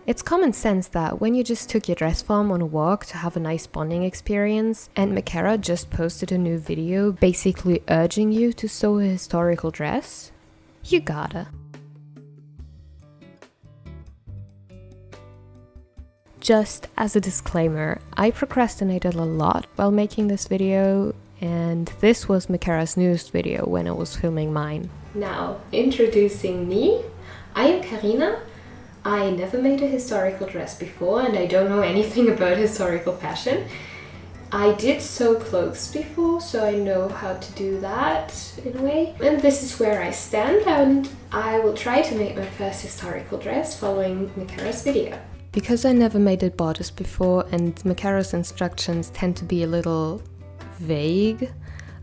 It's common sense that when you just took your dress form on a walk to have a nice bonding experience, and Micarah just posted a new video basically urging you to sew a historical dress, you gotta. Just as a disclaimer, I procrastinated a lot while making this video, and this was Micarah's newest video when I was filming mine. Now, introducing me, I am Karina. I never made a historical dress before and I don't know anything about historical fashion. I did sew clothes before, so I know how to do that in a way. And this is where I stand, and I will try to make my first historical dress following Micarah's video. Because I never made a bodice before and Micarah's instructions tend to be a little vague,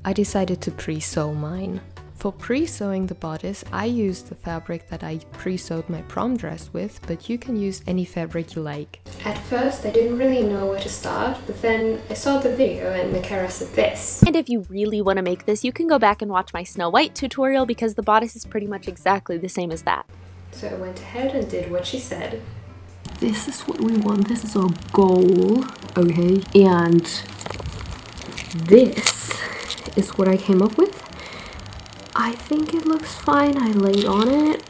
I decided to pre-sew mine. For pre-sewing the bodice, I used the fabric that I pre-sewed my prom dress with, but you can use any fabric you like. At first I didn't really know where to start, but then I saw the video and Micarah said this. And if you really want to make this, you can go back and watch my Snow White tutorial because the bodice is pretty much exactly the same as that. So I went ahead and did what she said. This is what we want, this is our goal, okay? And this is what I came up with. I think it looks fine. I laid on it.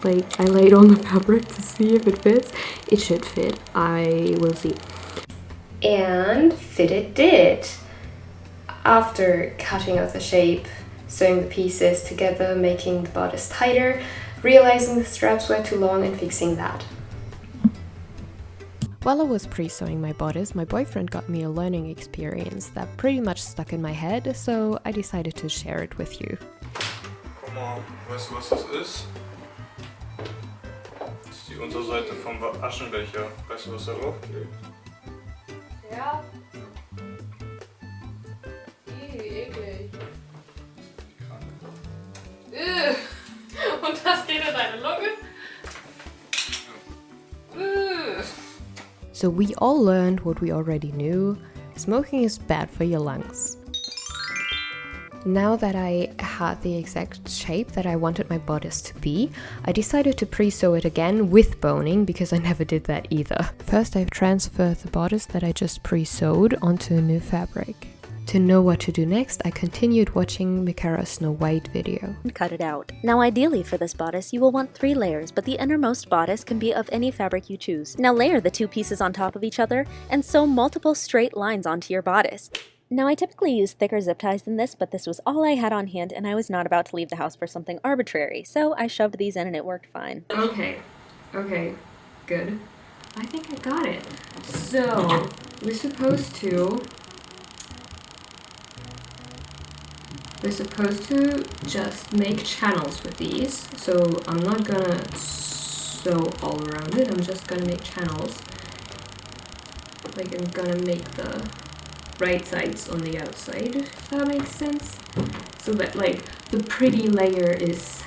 I laid on the fabric to see if it fits. It should fit. I will see. And fit it did. After cutting out the shape, sewing the pieces together, making the bodice tighter, realizing the straps were too long and fixing that. While I was pre-sewing my bodice, my boyfriend got me a learning experience that pretty much stuck in my head, so I decided to share it with you. Guck mal, weißt du, was das ist? Das ist die Unterseite vom Aschenbecher. Weißt du, was da drauf liegt? Ja. Eklig. Und das geht in deine Lunge? So we all learned what we already knew. Smoking is bad for your lungs. Now that I had the exact shape that I wanted my bodice to be, I decided to pre-sew it again with boning because I never did that either. First I transferred the bodice that I just pre-sewed onto a new fabric. To know what to do next, I continued watching Micarah's Snow White video. And cut it out. Now ideally for this bodice, you will want 3 layers, but the innermost bodice can be of any fabric you choose. Now layer the 2 pieces on top of each other and sew multiple straight lines onto your bodice. Now I typically use thicker zip ties than this, but this was all I had on hand and I was not about to leave the house for something arbitrary, so I shoved these in and it worked fine. Okay, good. I think I got it. So, we're supposed to just make channels with these. So I'm not gonna sew all around it, I'm just gonna make channels. Like I'm gonna make the right sides on the outside, if that makes sense. So that like the pretty layer is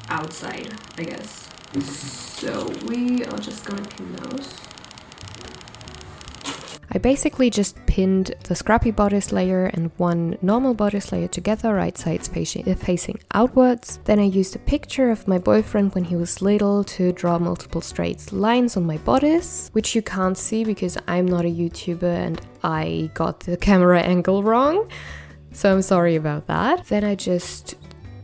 outside, I guess. So we are just gonna pin those. I basically just pinned the scrappy bodice layer and one normal bodice layer together, right sides facing outwards. Then I used a picture of my boyfriend when he was little to draw multiple straight lines on my bodice, which you can't see because I'm not a YouTuber and I got the camera angle wrong. So I'm sorry about that. Then I just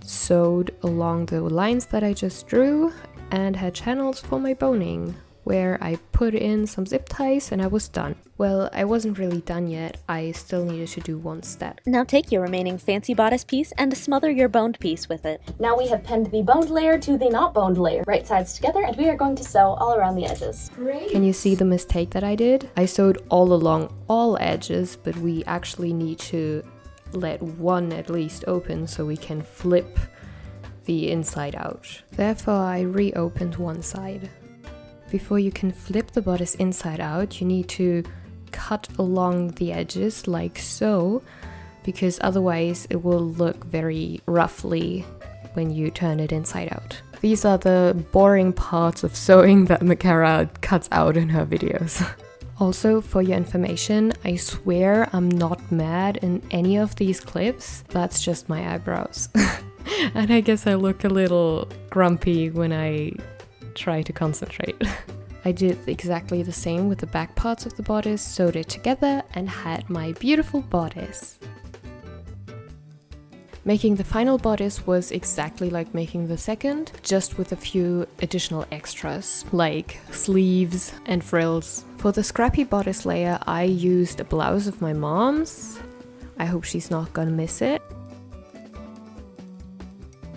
sewed along the lines that I just drew and had channels for my boning, where I put in some zip ties and I was done. Well, I wasn't really done yet, I still needed to do one step. Now take your remaining fancy bodice piece and smother your boned piece with it. Now we have pinned the boned layer to the not boned layer, right sides together, and we are going to sew all around the edges. Great. Can you see the mistake that I did? I sewed all along all edges, but we actually need to let one at least open so we can flip the inside out. Therefore, I reopened one side. Before you can flip the bodice inside out, you need to cut along the edges like so, because otherwise it will look very roughly when you turn it inside out. These are the boring parts of sewing that Micarah cuts out in her videos. Also, for your information, I swear I'm not mad in any of these clips, that's just my eyebrows. And I guess I look a little grumpy when I try to concentrate. I did exactly the same with the back parts of the bodice, sewed it together and had my beautiful bodice. Making the final bodice was exactly like making the second, just with a few additional extras, like sleeves and frills. For the scrappy bodice layer, I used a blouse of my mom's. I hope she's not gonna miss it.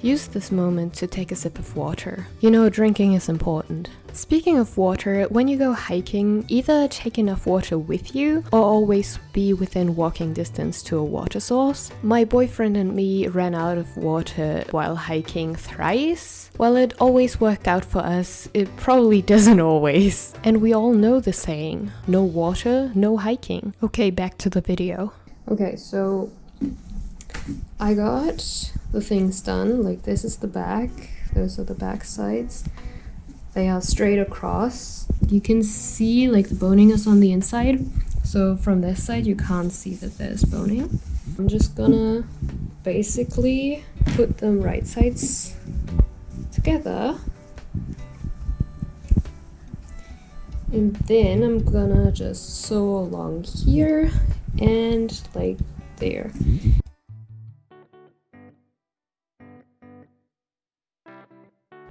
Use this moment to take a sip of water. You know, drinking is important. Speaking of water, when you go hiking, either take enough water with you or always be within walking distance to a water source. My boyfriend and me ran out of water while hiking thrice. While it always worked out for us, it probably doesn't always. And we all know the saying, no water, no hiking. Okay, back to the video. Okay, so I got the things done. Like, this is the back, those are the back sides. They are straight across. You can see like the boning is on the inside, so from this side you can't see that there's boning. I'm just gonna basically put them right sides together, and then I'm gonna just sew along here and like there.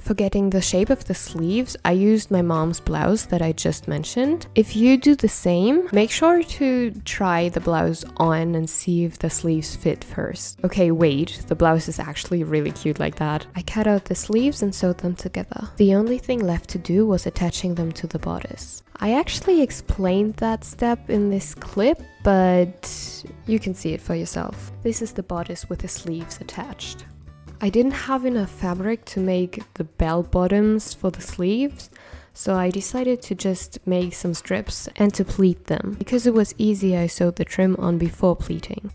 For getting the shape of the sleeves, I used my mom's blouse that I just mentioned. If you do the same, make sure to try the blouse on and see if the sleeves fit first. Okay, wait, the blouse is actually really cute like that. I cut out the sleeves and sewed them together. The only thing left to do was attaching them to the bodice. I actually explained that step in this clip, but you can see it for yourself. This is the bodice with the sleeves attached. I didn't have enough fabric to make the bell bottoms for the sleeves, so I decided to just make some strips and to pleat them. Because it was easy, I sewed the trim on before pleating.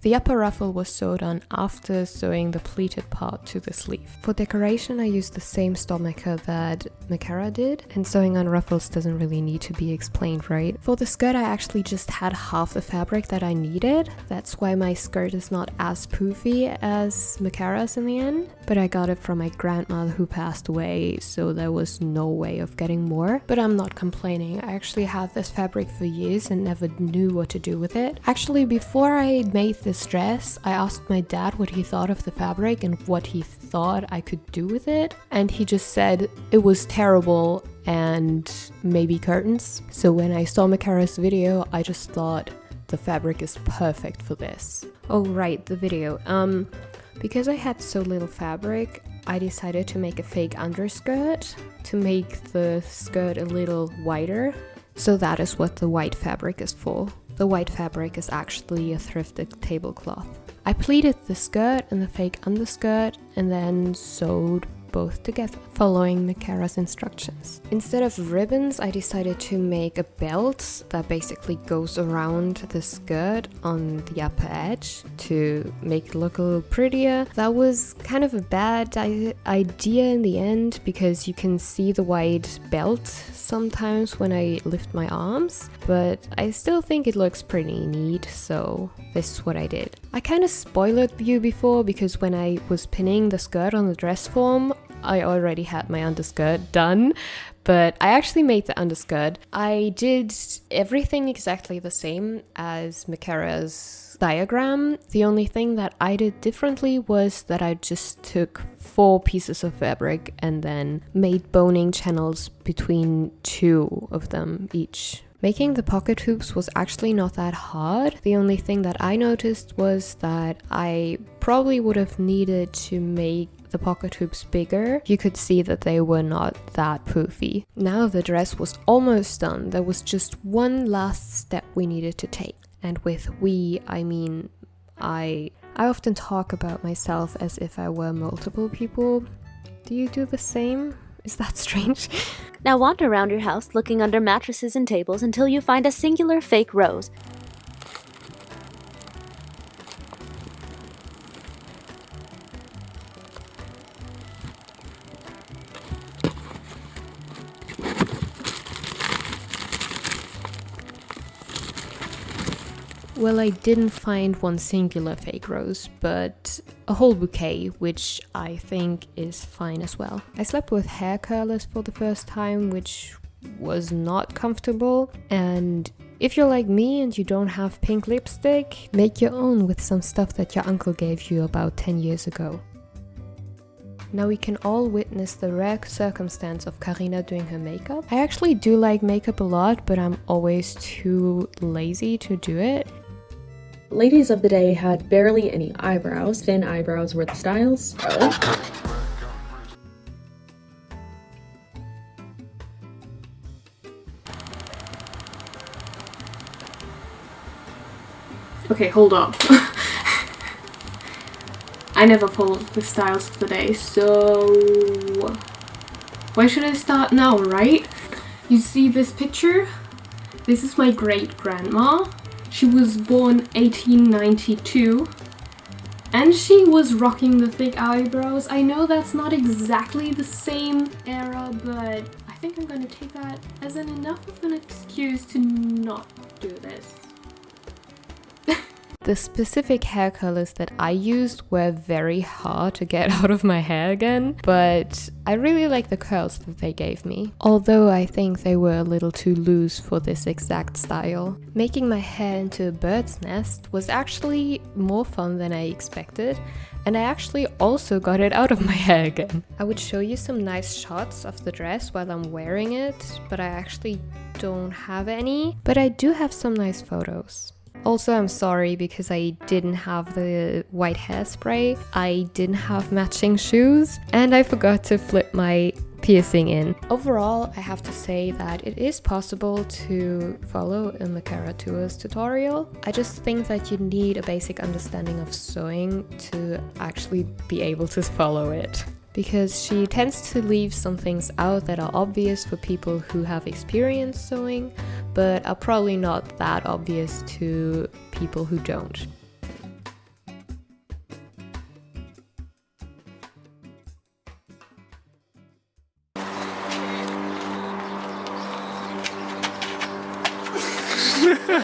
The upper ruffle was sewed on after sewing the pleated part to the sleeve. For decoration, I used the same stomacher that Micarah did, and sewing on ruffles doesn't really need to be explained, right? For the skirt, I actually just had half the fabric that I needed. That's why my skirt is not as poofy as Micarah's in the end, but I got it from my grandmother who passed away, so there was no way of getting more. But I'm not complaining. I actually had this fabric for years and never knew what to do with it. Actually, before I made this dress, I asked my dad what he thought of the fabric and what he thought I could do with it, and he just said it was terrible and maybe curtains. So when I saw Micarah's video, I just thought the fabric is perfect for this. Oh right, the video. Because I had so little fabric, I decided to make a fake underskirt to make the skirt a little wider. So that is what the white fabric is for. The white fabric is actually a thrifted tablecloth. I pleated the skirt and the fake underskirt and then sewed both together, following Micarah's instructions. Instead of ribbons, I decided to make a belt that basically goes around the skirt on the upper edge to make it look a little prettier. That was kind of a bad idea in the end because you can see the white belt sometimes when I lift my arms, but I still think it looks pretty neat, so this is what I did. I kind of spoiled you before because when I was pinning the skirt on the dress form, I already had my underskirt done, but I actually made the underskirt. I did everything exactly the same as Micarah's diagram. The only thing that I did differently was that I just took 4 pieces of fabric and then made boning channels between 2 of them each. Making the pocket hoops was actually not that hard. The only thing that I noticed was that I probably would have needed to make the pocket hoops bigger. You could see that they were not that poofy. Now the dress was almost done. There was just one last step we needed to take. And with we, I mean I often talk about myself as if I were multiple people. Do you do the same? Is that strange? Now wander around your house looking under mattresses and tables until you find a singular fake rose. Well, I didn't find one singular fake rose, but a whole bouquet, which I think is fine as well. I slept with hair curlers for the first time, which was not comfortable, and if you're like me and you don't have pink lipstick, make your own with some stuff that your uncle gave you about 10 years ago. Now we can all witness the rare circumstance of Karina doing her makeup. I actually do like makeup a lot, but I'm always too lazy to do it. Ladies of the day had barely any eyebrows. Thin eyebrows were the styles. Okay, hold up. I never followed the styles of the day, so why should I start now, right? You see this picture? This is my great-grandma. She was born 1892 and she was rocking the thick eyebrows. I know that's not exactly the same era, but I think I'm gonna take that as enough of an excuse to not do this. The specific hair colors that I used were very hard to get out of my hair again, but I really like the curls that they gave me, although I think they were a little too loose for this exact style. Making my hair into a bird's nest was actually more fun than I expected, and I actually also got it out of my hair again. I would show you some nice shots of the dress while I'm wearing it, but I actually don't have any, but I do have some nice photos. Also, I'm sorry because I didn't have the white hairspray, I didn't have matching shoes, and I forgot to flip my piercing in. Overall, I have to say that it is possible to follow a Micarah Tewers tutorial. I just think that you need a basic understanding of sewing to actually be able to follow it, because she tends to leave some things out that are obvious for people who have experience sewing, but are probably not that obvious to people who don't.